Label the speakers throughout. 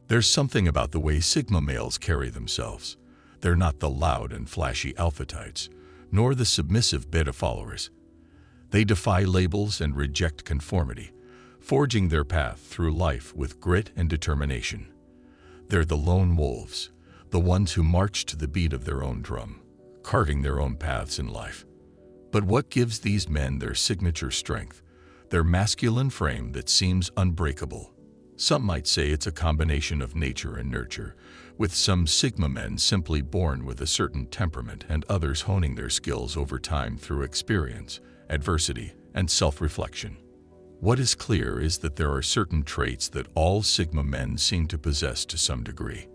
Speaker 1: There's something about the way Sigma males carry themselves. They're not the loud and flashy alpha types, nor the submissive beta followers. They defy labels and reject conformity, forging their path through life with grit and determination. They're the lone wolves, the ones who march to the beat of their own drum, carving their own paths in life. But what gives these men their signature strength? Their masculine frame that seems unbreakable. Some might say it's a combination of nature and nurture, with some Sigma men simply born with a certain temperament and others honing their skills over time through experience, adversity, and self-reflection. What is clear is that there are certain traits that all Sigma men seem to possess to some degree.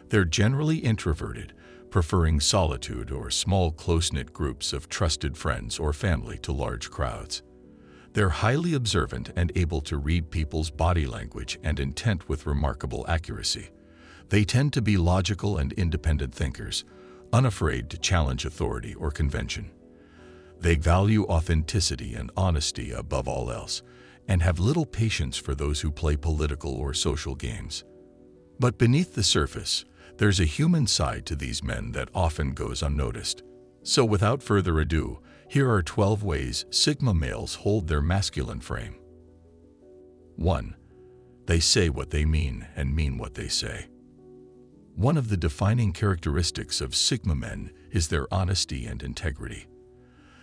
Speaker 1: They're generally introverted, preferring solitude or small close-knit groups of trusted friends or family to large crowds. They're highly observant and able to read people's body language and intent with remarkable accuracy. They tend to be logical and independent thinkers, unafraid to challenge authority or convention. They value authenticity and honesty above all else, and have little patience for those who play political or social games. But beneath the surface, there's a human side to these men that often goes unnoticed. So without further ado, here are 12 ways Sigma males hold their masculine frame. 1. They say what they mean and mean what they say. One of the defining characteristics of Sigma men is their honesty and integrity.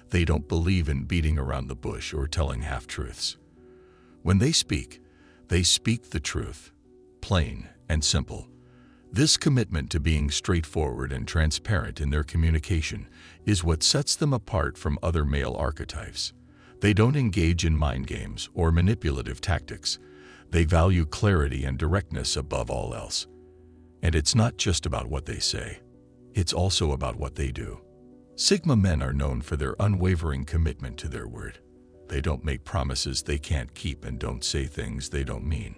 Speaker 1: They don't believe in beating around the bush or telling half-truths. When they speak the truth, plain and simple. This commitment to being straightforward and transparent in their communication is what sets them apart from other male archetypes. They don't engage in mind games or manipulative tactics. They value clarity and directness above all else. And it's not just about what they say. It's also about what they do. Sigma men are known for their unwavering commitment to their word. They don't make promises they can't keep and don't say things they don't mean.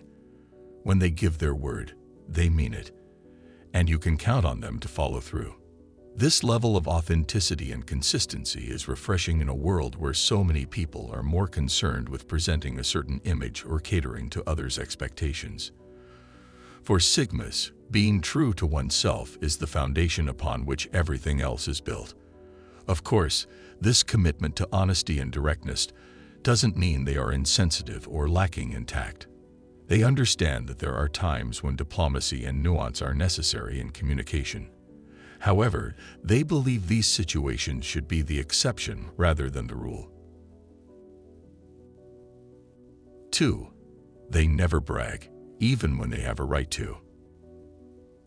Speaker 1: When they give their word, they mean it, and you can count on them to follow through. This level of authenticity and consistency is refreshing in a world where so many people are more concerned with presenting a certain image or catering to others' expectations. For Sigmas, being true to oneself is the foundation upon which everything else is built. Of course, this commitment to honesty and directness doesn't mean they are insensitive or lacking in tact. They understand that there are times when diplomacy and nuance are necessary in communication. However, they believe these situations should be the exception rather than the rule. 2. They never brag, even when they have a right to.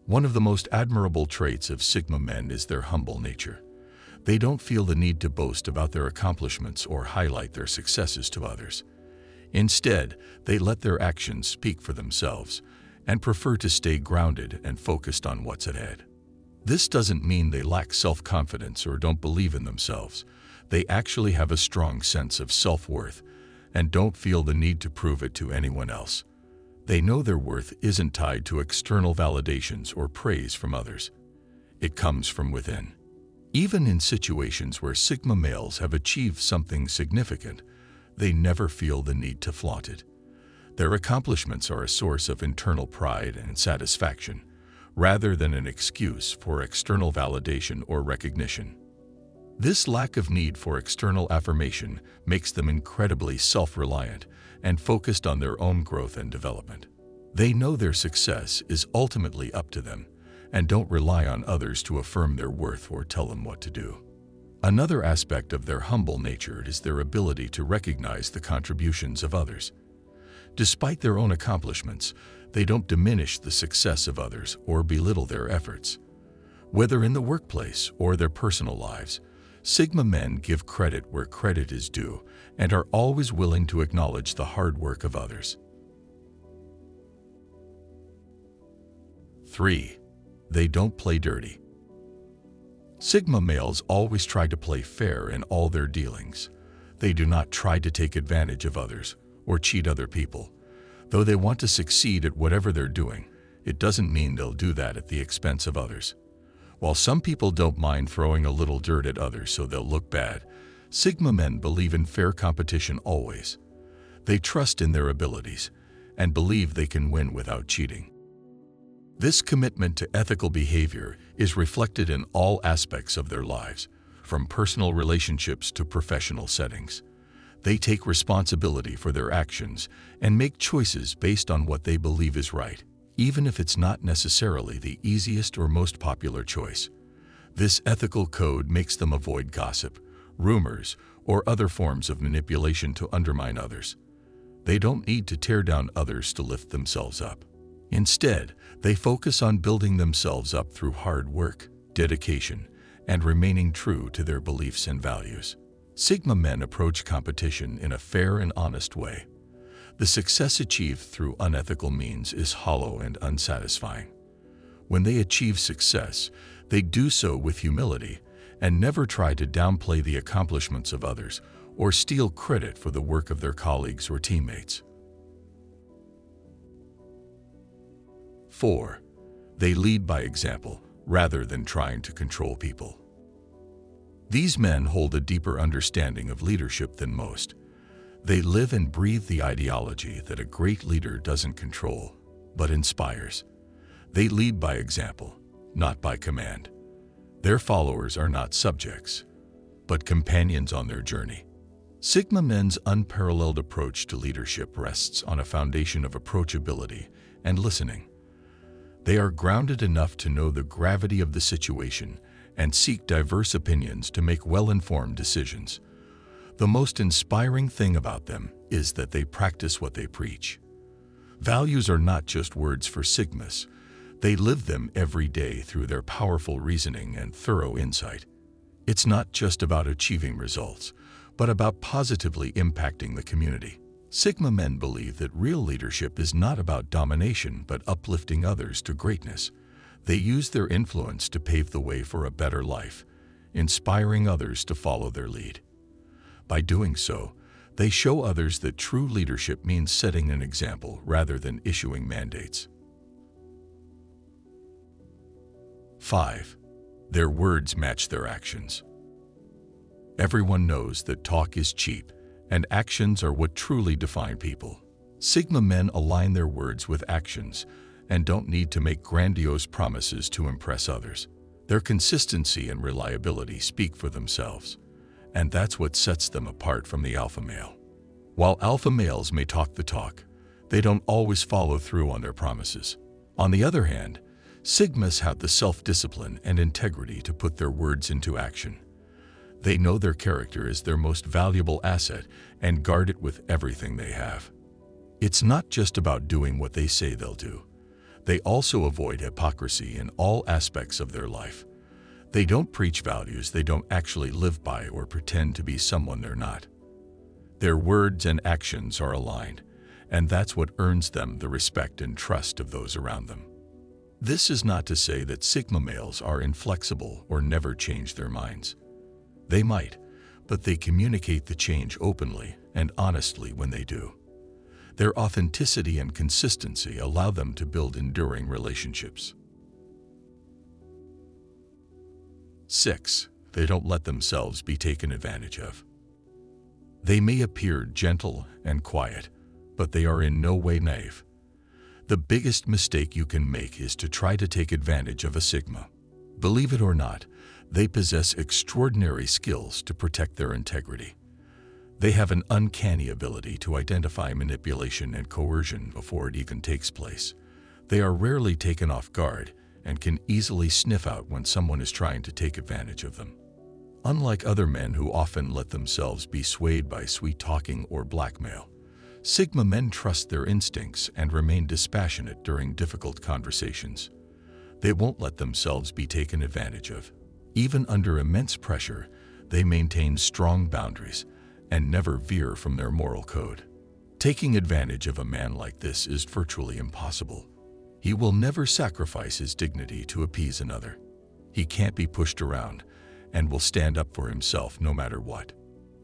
Speaker 1: One of the most admirable traits of Sigma men is their humble nature. They don't feel the need to boast about their accomplishments or highlight their successes to others. Instead, they let their actions speak for themselves and prefer to stay grounded and focused on what's ahead. This doesn't mean they lack self-confidence or don't believe in themselves. They actually have a strong sense of self-worth and don't feel the need to prove it to anyone else. They know their worth isn't tied to external validations or praise from others. It comes from within. Even in situations where Sigma males have achieved something significant, they never feel the need to flaunt it. Their accomplishments are a source of internal pride and satisfaction, rather than an excuse for external validation or recognition. This lack of need for external affirmation makes them incredibly self-reliant and focused on their own growth and development. They know their success is ultimately up to them and don't rely on others to affirm their worth or tell them what to do. Another aspect of their humble nature is their ability to recognize the contributions of others. Despite their own accomplishments, they don't diminish the success of others or belittle their efforts. Whether in the workplace or their personal lives, Sigma men give credit where credit is due and are always willing to acknowledge the hard work of others. 3. They don't play dirty. Sigma males always try to play fair in all their dealings. They do not try to take advantage of others or cheat other people. Though they want to succeed at whatever they're doing, it doesn't mean they'll do that at the expense of others. While some people don't mind throwing a little dirt at others so they'll look bad, Sigma men believe in fair competition always. They trust in their abilities and believe they can win without cheating. This commitment to ethical behavior is reflected in all aspects of their lives, from personal relationships to professional settings. They take responsibility for their actions and make choices based on what they believe is right, even if it's not necessarily the easiest or most popular choice. This ethical code makes them avoid gossip, rumors, or other forms of manipulation to undermine others. They don't need to tear down others to lift themselves up. Instead, they focus on building themselves up through hard work, dedication, and remaining true to their beliefs and values. Sigma men approach competition in a fair and honest way. The success achieved through unethical means is hollow and unsatisfying. When they achieve success, they do so with humility and never try to downplay the accomplishments of others or steal credit for the work of their colleagues or teammates. 4. They lead by example rather than trying to control people. These men hold a deeper understanding of leadership than most. They live and breathe the ideology that a great leader doesn't control, but inspires. They lead by example, not by command. Their followers are not subjects, but companions on their journey. Sigma men's unparalleled approach to leadership rests on a foundation of approachability and listening. They are grounded enough to know the gravity of the situation and seek diverse opinions to make well-informed decisions. The most inspiring thing about them is that they practice what they preach. Values are not just words for Sigmas. They live them every day through their powerful reasoning and thorough insight. It's not just about achieving results, but about positively impacting the community. Sigma men believe that real leadership is not about domination, but uplifting others to greatness. They use their influence to pave the way for a better life, inspiring others to follow their lead. By doing so, they show others that true leadership means setting an example rather than issuing mandates. 5. Their words match their actions. Everyone knows that talk is cheap, and actions are what truly define people. Sigma men align their words with actions and don't need to make grandiose promises to impress others. Their consistency and reliability speak for themselves, and that's what sets them apart from the alpha male. While alpha males may talk the talk, they don't always follow through on their promises. On the other hand, Sigmas have the self-discipline and integrity to put their words into action. They know their character is their most valuable asset and guard it with everything they have. It's not just about doing what they say they'll do. They also avoid hypocrisy in all aspects of their life. They don't preach values they don't actually live by or pretend to be someone they're not. Their words and actions are aligned, and that's what earns them the respect and trust of those around them. This is not to say that Sigma males are inflexible or never change their minds. They might, but they communicate the change openly and honestly when they do. Their authenticity and consistency allow them to build enduring relationships. 6. They don't let themselves be taken advantage of. They may appear gentle and quiet, but they are in no way naive. The biggest mistake you can make is to try to take advantage of a Sigma. Believe it or not, they possess extraordinary skills to protect their integrity. They have an uncanny ability to identify manipulation and coercion before it even takes place. They are rarely taken off guard and can easily sniff out when someone is trying to take advantage of them. Unlike other men who often let themselves be swayed by sweet-talking or blackmail, Sigma men trust their instincts and remain dispassionate during difficult conversations. They won't let themselves be taken advantage of. Even under immense pressure, they maintain strong boundaries and never veer from their moral code. Taking advantage of a man like this is virtually impossible. He will never sacrifice his dignity to appease another. He can't be pushed around and will stand up for himself no matter what.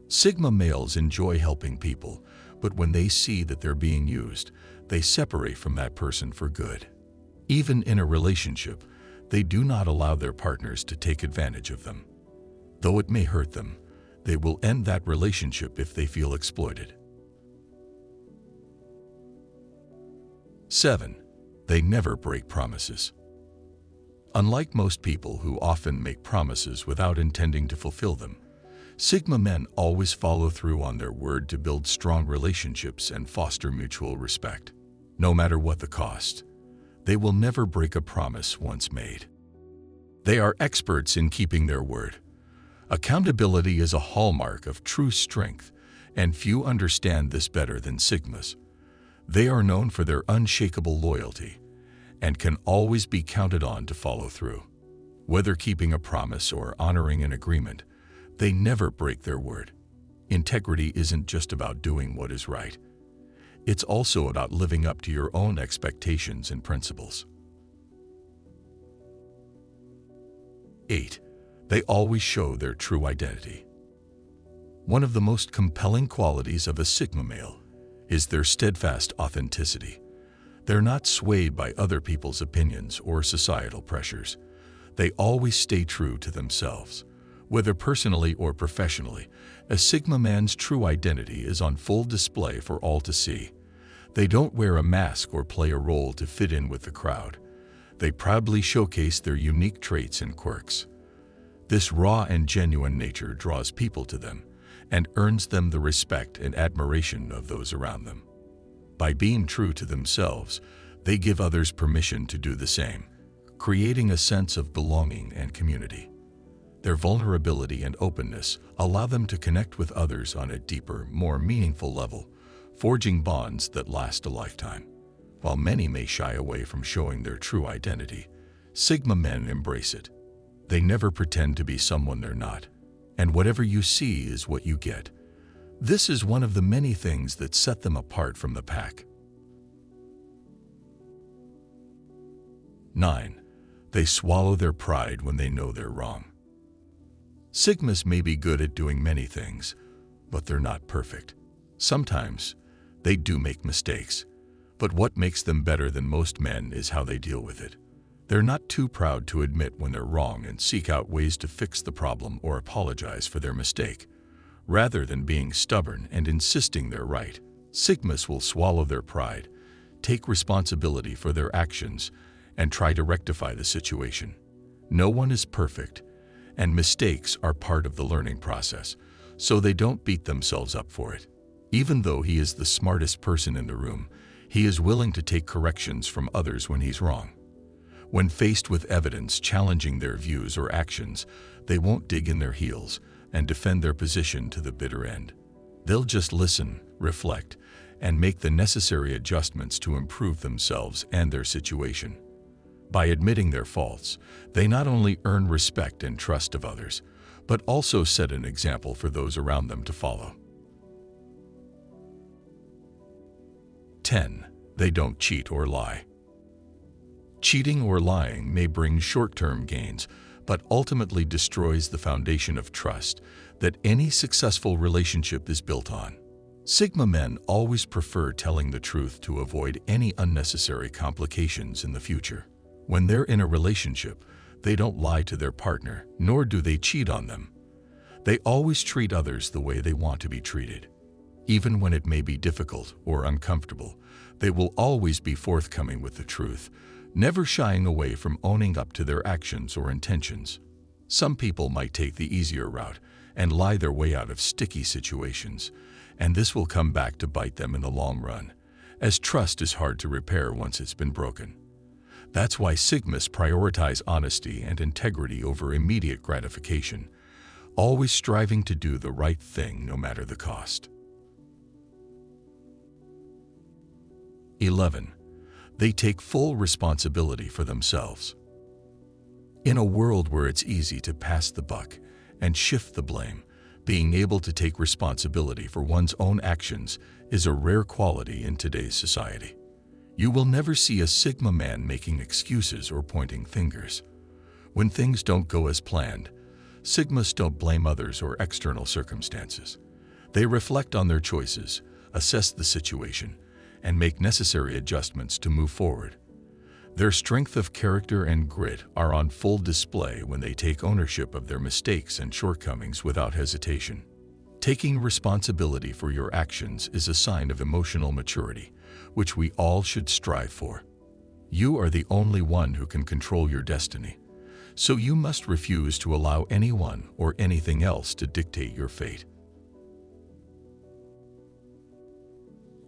Speaker 1: Sigma males enjoy helping people, but when they see that they're being used, they separate from that person for good. Even in a relationship, they do not allow their partners to take advantage of them. Though it may hurt them, they will end that relationship if they feel exploited. 7. They never break promises. Unlike most people who often make promises without intending to fulfill them, Sigma men always follow through on their word to build strong relationships and foster mutual respect. No matter what the cost, they will never break a promise once made. They are experts in keeping their word. Accountability is a hallmark of true strength, and few understand this better than Sigmas. They are known for their unshakable loyalty and can always be counted on to follow through. Whether keeping a promise or honoring an agreement, they never break their word. Integrity isn't just about doing what is right. It's also about living up to your own expectations and principles. 8. They always show their true identity. One of the most compelling qualities of a Sigma male is their steadfast authenticity. They're not swayed by other people's opinions or societal pressures. They always stay true to themselves. Whether personally or professionally, a Sigma man's true identity is on full display for all to see. They don't wear a mask or play a role to fit in with the crowd. They proudly showcase their unique traits and quirks. This raw and genuine nature draws people to them and earns them the respect and admiration of those around them. By being true to themselves, they give others permission to do the same, creating a sense of belonging and community. Their vulnerability and openness allow them to connect with others on a deeper, more meaningful level, forging bonds that last a lifetime. While many may shy away from showing their true identity, Sigma men embrace it. They never pretend to be someone they're not, and whatever you see is what you get. This is one of the many things that set them apart from the pack. 9. They swallow their pride when they know they're wrong. Sigmas may be good at doing many things, but they're not perfect. Sometimes they do make mistakes, but what makes them better than most men is how they deal with it. They're not too proud to admit when they're wrong and seek out ways to fix the problem or apologize for their mistake. Rather than being stubborn and insisting they're right, Sigmas will swallow their pride, take responsibility for their actions, and try to rectify the situation. No one is perfect, and mistakes are part of the learning process, so they don't beat themselves up for it. Even though he is the smartest person in the room, he is willing to take corrections from others when he's wrong. When faced with evidence challenging their views or actions, they won't dig in their heels and defend their position to the bitter end. They'll just listen, reflect, and make the necessary adjustments to improve themselves and their situation. By admitting their faults, they not only earn respect and trust of others, but also set an example for those around them to follow. 10. They don't cheat or lie. Cheating or lying may bring short-term gains, but ultimately destroys the foundation of trust that any successful relationship is built on. Sigma men always prefer telling the truth to avoid any unnecessary complications in the future. When they're in a relationship, they don't lie to their partner, nor do they cheat on them. They always treat others the way they want to be treated. Even when it may be difficult or uncomfortable, they will always be forthcoming with the truth, never shying away from owning up to their actions or intentions. Some people might take the easier route and lie their way out of sticky situations, and this will come back to bite them in the long run, as trust is hard to repair once it's been broken. That's why Sigmas prioritize honesty and integrity over immediate gratification, always striving to do the right thing no matter the cost. 11. They take full responsibility for themselves. In a world where it's easy to pass the buck and shift the blame, being able to take responsibility for one's own actions is a rare quality in today's society. You will never see a Sigma man making excuses or pointing fingers. When things don't go as planned, Sigmas don't blame others or external circumstances. They reflect on their choices, assess the situation, and make necessary adjustments to move forward. Their strength of character and grit are on full display when they take ownership of their mistakes and shortcomings without hesitation. Taking responsibility for your actions is a sign of emotional maturity, which we all should strive for. You are the only one who can control your destiny, so you must refuse to allow anyone or anything else to dictate your fate.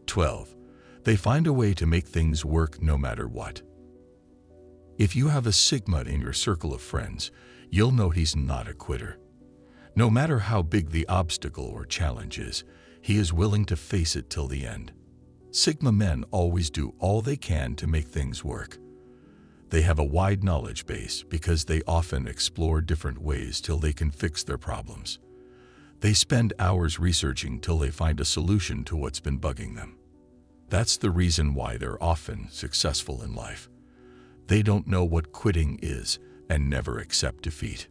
Speaker 1: 12. They find a way to make things work no matter what. If you have a Sigma in your circle of friends, you'll know he's not a quitter. No matter how big the obstacle or challenge is, he is willing to face it till the end. Sigma men always do all they can to make things work. They have a wide knowledge base because they often explore different ways till they can fix their problems. They spend hours researching till they find a solution to what's been bugging them. That's the reason why they're often successful in life. They don't know what quitting is and never accept defeat.